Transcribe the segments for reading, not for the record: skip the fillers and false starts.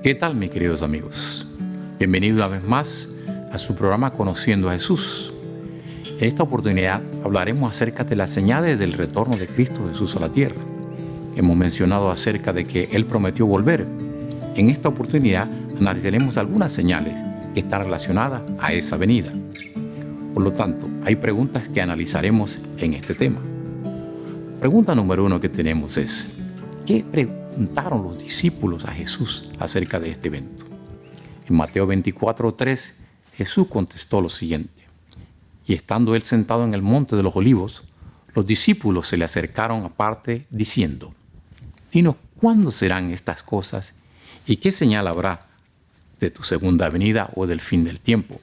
¿Qué tal, mis queridos amigos? Bienvenidos una vez más a su programa Conociendo a Jesús. En esta oportunidad hablaremos acerca de las señales del retorno de Cristo Jesús a la tierra. Hemos mencionado acerca de que Él prometió volver. En esta oportunidad analizaremos algunas señales que están relacionadas a esa venida. Por lo tanto, hay preguntas que analizaremos en este tema. Pregunta número 1 que tenemos es: ¿qué preguntaron los discípulos a Jesús acerca de este evento? En Mateo 24:3, Jesús contestó lo siguiente: y estando él sentado en el monte de los olivos, los discípulos se le acercaron aparte diciendo: dinos, ¿cuándo serán estas cosas? ¿Y qué señal habrá de tu segunda venida o del fin del tiempo?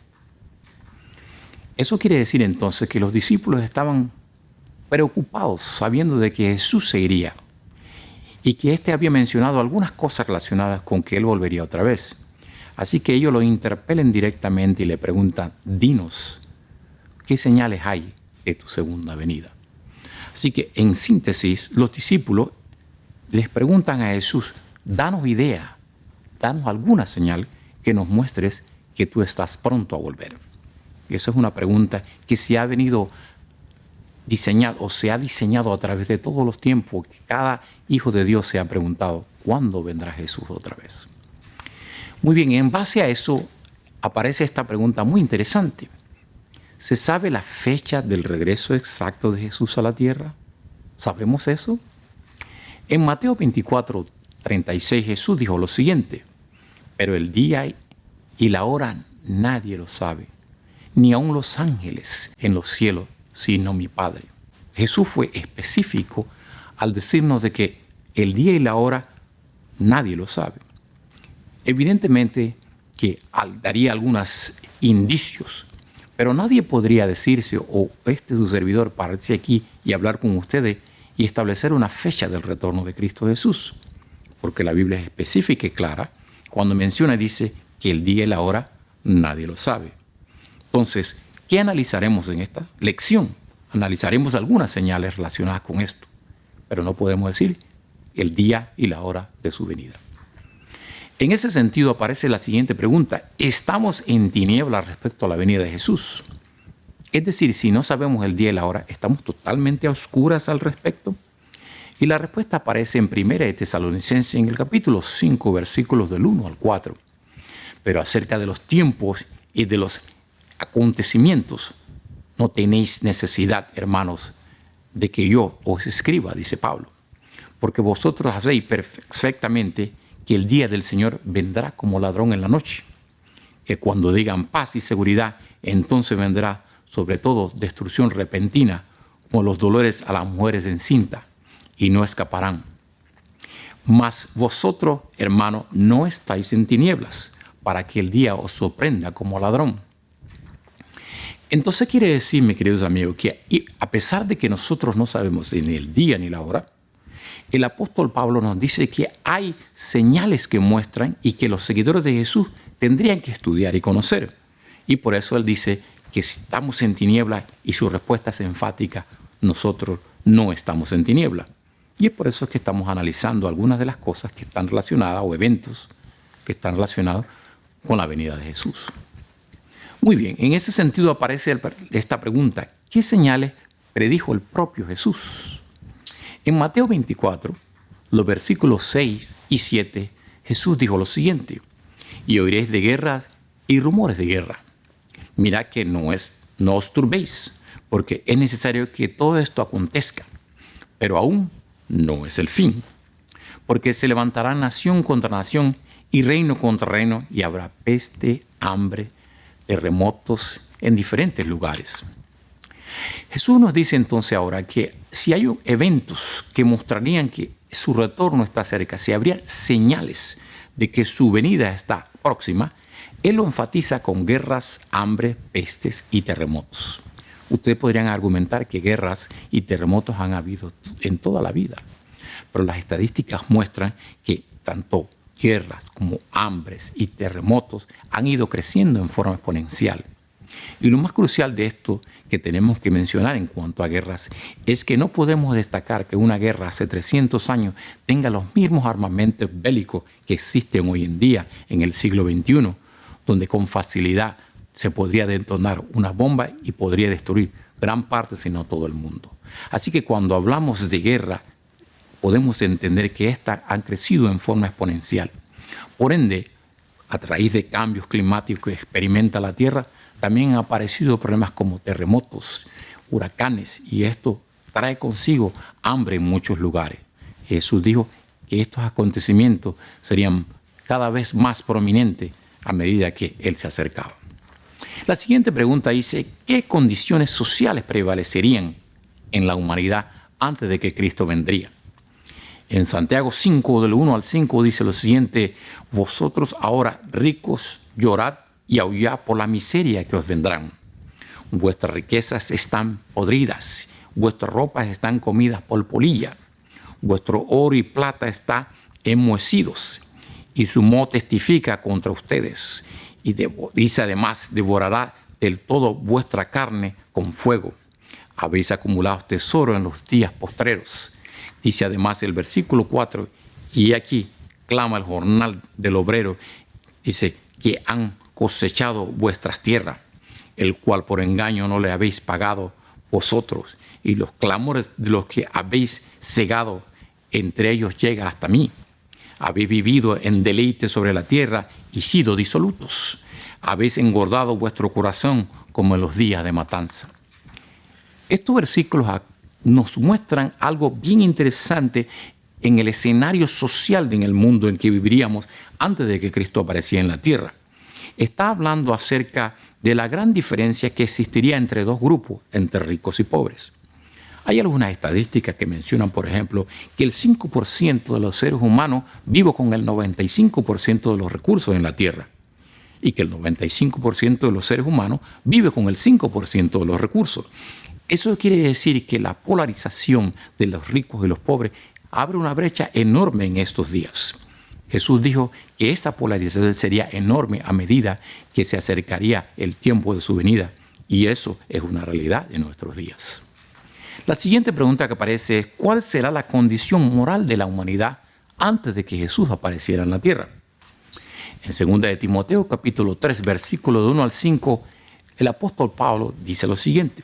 Eso quiere decir entonces que los discípulos estaban preocupados sabiendo de que Jesús se iría y que éste había mencionado algunas cosas relacionadas con que él volvería otra vez. Así que ellos lo interpelan directamente y le preguntan: dinos, ¿qué señales hay de tu segunda venida? Así que, en síntesis, los discípulos les preguntan a Jesús: danos idea, danos alguna señal que nos muestres que tú estás pronto a volver. Y esa es una pregunta que se ha venido diseñado o se ha diseñado a través de todos los tiempos. Cada hijo de Dios se ha preguntado: ¿cuándo vendrá Jesús otra vez? Muy bien, en base a eso aparece esta pregunta muy interesante. ¿Se sabe la fecha del regreso exacto de Jesús a la tierra? ¿Sabemos eso? En Mateo 24:36 Jesús dijo lo siguiente: pero el día y la hora nadie lo sabe, ni aun los ángeles en los cielos, sino mi Padre. Jesús fue específico al decirnos de que el día y la hora nadie lo sabe. Evidentemente que daría algunos indicios, pero nadie podría decirse, o su servidor pararse aquí y hablar con ustedes y establecer una fecha del retorno de Cristo Jesús, porque la Biblia es específica y clara cuando menciona y dice que el día y la hora nadie lo sabe. Entonces, ¿qué analizaremos en esta lección? Analizaremos algunas señales relacionadas con esto, pero no podemos decir el día y la hora de su venida. En ese sentido aparece la siguiente pregunta: ¿estamos en tinieblas respecto a la venida de Jesús? Es decir, si no sabemos el día y la hora, ¿estamos totalmente a oscuras al respecto? Y la respuesta aparece en 1 de Tesalonicenses, en el capítulo 5, versículos del 1 al 4. Pero acerca de los tiempos y de los acontecimientos, no tenéis necesidad, hermanos, de que yo os escriba, dice Pablo, porque vosotros sabéis perfectamente que el día del Señor vendrá como ladrón en la noche, que cuando digan paz y seguridad, entonces vendrá sobre todo destrucción repentina, como los dolores a las mujeres encinta, y no escaparán. Mas vosotros, hermanos, no estáis en tinieblas, para que el día os sorprenda como ladrón. Entonces quiere decir, mis queridos amigos, que a pesar de que nosotros no sabemos ni el día ni la hora, el apóstol Pablo nos dice que hay señales que muestran y que los seguidores de Jesús tendrían que estudiar y conocer. Y por eso él dice que si estamos en tinieblas, y su respuesta es enfática: nosotros no estamos en tinieblas. Y es por eso que estamos analizando algunas de las cosas que están relacionadas, o eventos que están relacionados con la venida de Jesús. Muy bien, en ese sentido aparece esta pregunta: ¿qué señales predijo el propio Jesús? En Mateo 24, los versículos 6 y 7, Jesús dijo lo siguiente: y oiréis de guerras y rumores de guerra. Mirad que no os turbéis, porque es necesario que todo esto acontezca, pero aún no es el fin. Porque se levantará nación contra nación y reino contra reino, y habrá peste, hambre, terremotos en diferentes lugares. Jesús nos dice entonces ahora que si hay eventos que mostrarían que su retorno está cerca, si habría señales de que su venida está próxima, Él lo enfatiza con guerras, hambre, pestes y terremotos. Ustedes podrían argumentar que guerras y terremotos han habido en toda la vida, pero las estadísticas muestran que tanto guerras como hambres y terremotos han ido creciendo en forma exponencial. Y lo más crucial de esto que tenemos que mencionar en cuanto a guerras es que no podemos destacar que una guerra hace 300 años tenga los mismos armamentos bélicos que existen hoy en día en el siglo XXI, donde con facilidad se podría detonar una bomba y podría destruir gran parte, si no todo el mundo. Así que cuando hablamos de guerra, podemos entender que éstas han crecido en forma exponencial. Por ende, a raíz de cambios climáticos que experimenta la Tierra, también han aparecido problemas como terremotos, huracanes, y esto trae consigo hambre en muchos lugares. Jesús dijo que estos acontecimientos serían cada vez más prominentes a medida que Él se acercaba. La siguiente pregunta dice, ¿qué condiciones sociales prevalecerían en la humanidad antes de que Cristo vendría? En Santiago 5, del 1 al 5, dice lo siguiente: vosotros ahora ricos, llorad y aullad por la miseria que os vendrán. Vuestras riquezas están podridas, vuestras ropas están comidas por polilla, vuestro oro y plata están enmohecidos, y su moho testifica contra ustedes. Y dice además, devorará del todo vuestra carne con fuego. Habéis acumulado tesoro en los días postreros. Dice además el versículo 4, y aquí clama el jornal del obrero, dice que han cosechado vuestras tierras, el cual por engaño no le habéis pagado vosotros, y los clamores de los que habéis cegado, entre ellos llega hasta mí. Habéis vivido en deleite sobre la tierra y sido disolutos. Habéis engordado vuestro corazón como en los días de matanza. Estos versículos nos muestran algo bien interesante en el escenario social en el mundo en que viviríamos antes de que Cristo apareciera en la tierra. Está hablando acerca de la gran diferencia que existiría entre dos grupos, entre ricos y pobres. Hay algunas estadísticas que mencionan, por ejemplo, que el 5% de los seres humanos vive con el 95% de los recursos en la tierra y que el 95% de los seres humanos vive con el 5% de los recursos. Eso quiere decir que la polarización de los ricos y los pobres abre una brecha enorme en estos días. Jesús dijo que esa polarización sería enorme a medida que se acercaría el tiempo de su venida, y eso es una realidad en nuestros días. La siguiente pregunta que aparece es, ¿cuál será la condición moral de la humanidad antes de que Jesús apareciera en la tierra? En 2 de Timoteo, capítulo 3, versículo de 1 al 5, el apóstol Pablo dice lo siguiente: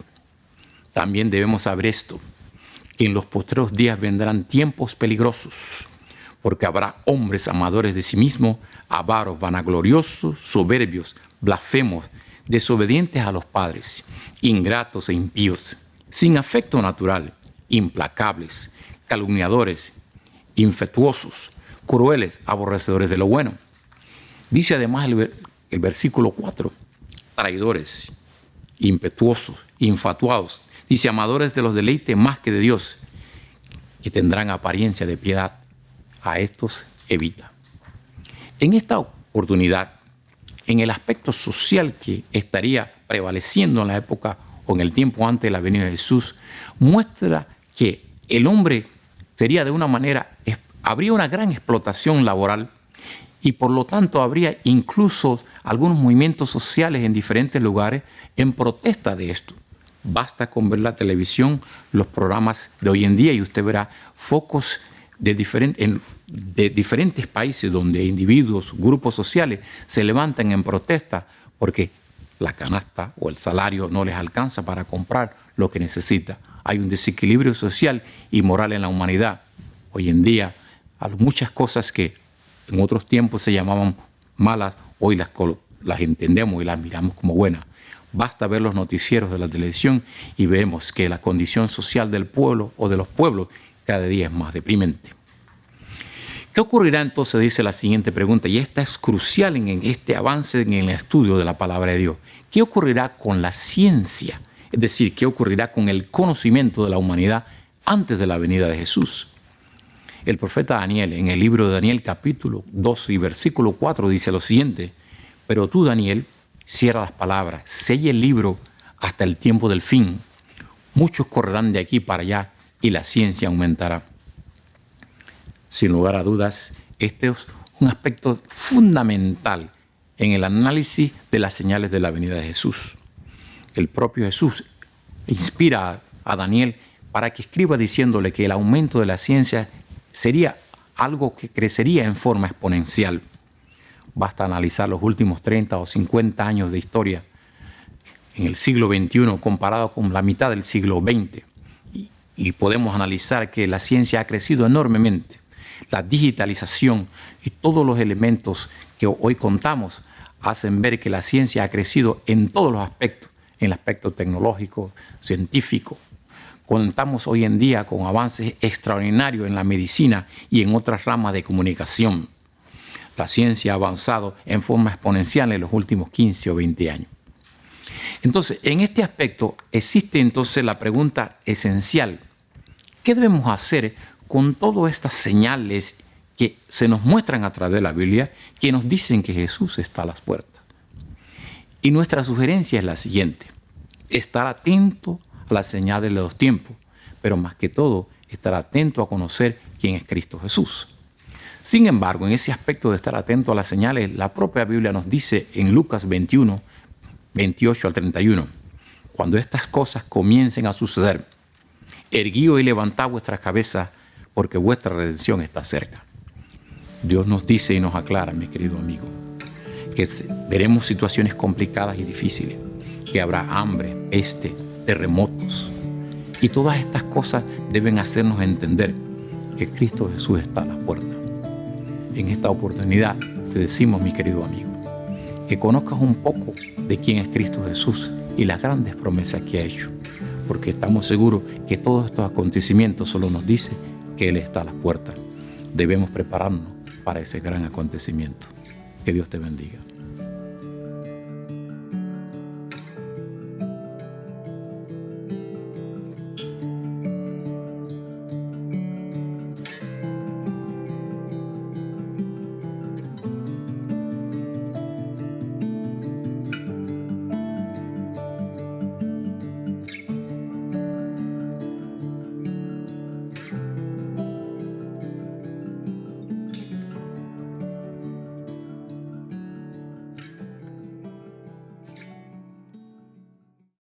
también debemos saber esto, que en los postreros días vendrán tiempos peligrosos, porque habrá hombres amadores de sí mismos, avaros, vanagloriosos, soberbios, blasfemos, desobedientes a los padres, ingratos e impíos, sin afecto natural, implacables, calumniadores, infetuosos, crueles, aborrecedores de lo bueno. Dice además el versículo 4, traidores, impetuosos, infatuados, dice amadores de los deleites más que de Dios, que tendrán apariencia de piedad. A estos evita. En esta oportunidad, en el aspecto social que estaría prevaleciendo en la época o en el tiempo antes de la venida de Jesús, muestra que el hombre sería de una manera, habría una gran explotación laboral y por lo tanto habría incluso algunos movimientos sociales en diferentes lugares en protesta de esto. Basta con ver la televisión, los programas de hoy en día y usted verá focos de diferentes países donde individuos, grupos sociales se levantan en protesta porque la canasta o el salario no les alcanza para comprar lo que necesita. Hay un desequilibrio social y moral en la humanidad. Hoy en día hay muchas cosas que en otros tiempos se llamaban malas, hoy las entendemos y las miramos como buenas. Basta ver los noticieros de la televisión y vemos que la condición social del pueblo o de los pueblos cada día es más deprimente. ¿Qué ocurrirá entonces? Dice la siguiente pregunta, y esta es crucial en este avance en el estudio de la palabra de Dios. ¿Qué ocurrirá con la ciencia? Es decir, ¿qué ocurrirá con el conocimiento de la humanidad antes de la venida de Jesús? El profeta Daniel, en el libro de Daniel, capítulo 2 y versículo 4, dice lo siguiente: pero tú, Daniel, cierra las palabras, sella el libro hasta el tiempo del fin. Muchos correrán de aquí para allá y la ciencia aumentará. Sin lugar a dudas, este es un aspecto fundamental en el análisis de las señales de la venida de Jesús. el propio Jesús inspira a Daniel para que escriba diciéndole que el aumento de la ciencia sería algo que crecería en forma exponencial. Basta analizar los últimos 30 o 50 años de historia en el siglo XXI comparado con la mitad del siglo XX. Y podemos analizar que la ciencia ha crecido enormemente. La digitalización y todos los elementos que hoy contamos hacen ver que la ciencia ha crecido en todos los aspectos, en el aspecto tecnológico, científico. Contamos hoy en día con avances extraordinarios en la medicina y en otras ramas de comunicación. La ciencia ha avanzado en forma exponencial en los últimos 15 o 20 años. Entonces, en este aspecto existe entonces la pregunta esencial. ¿Qué debemos hacer con todas estas señales que se nos muestran a través de la Biblia que nos dicen que Jesús está a las puertas? Y nuestra sugerencia es la siguiente: estar atento a las señales de los tiempos, pero más que todo, estar atento a conocer quién es Cristo Jesús. Sin embargo, en ese aspecto de estar atento a las señales, la propia Biblia nos dice en Lucas 21, 28 al 31, cuando estas cosas comiencen a suceder, erguíos y levantad vuestras cabezas, porque vuestra redención está cerca. Dios nos dice y nos aclara, mi querido amigo, que veremos situaciones complicadas y difíciles, que habrá hambre, peste, terremotos. Y todas estas cosas deben hacernos entender que Cristo Jesús está a las puertas. En esta oportunidad te decimos, mi querido amigo, que conozcas un poco de quién es Cristo Jesús y las grandes promesas que ha hecho, porque estamos seguros que todos estos acontecimientos solo nos dicen que Él está a las puertas. Debemos prepararnos para ese gran acontecimiento. Que Dios te bendiga.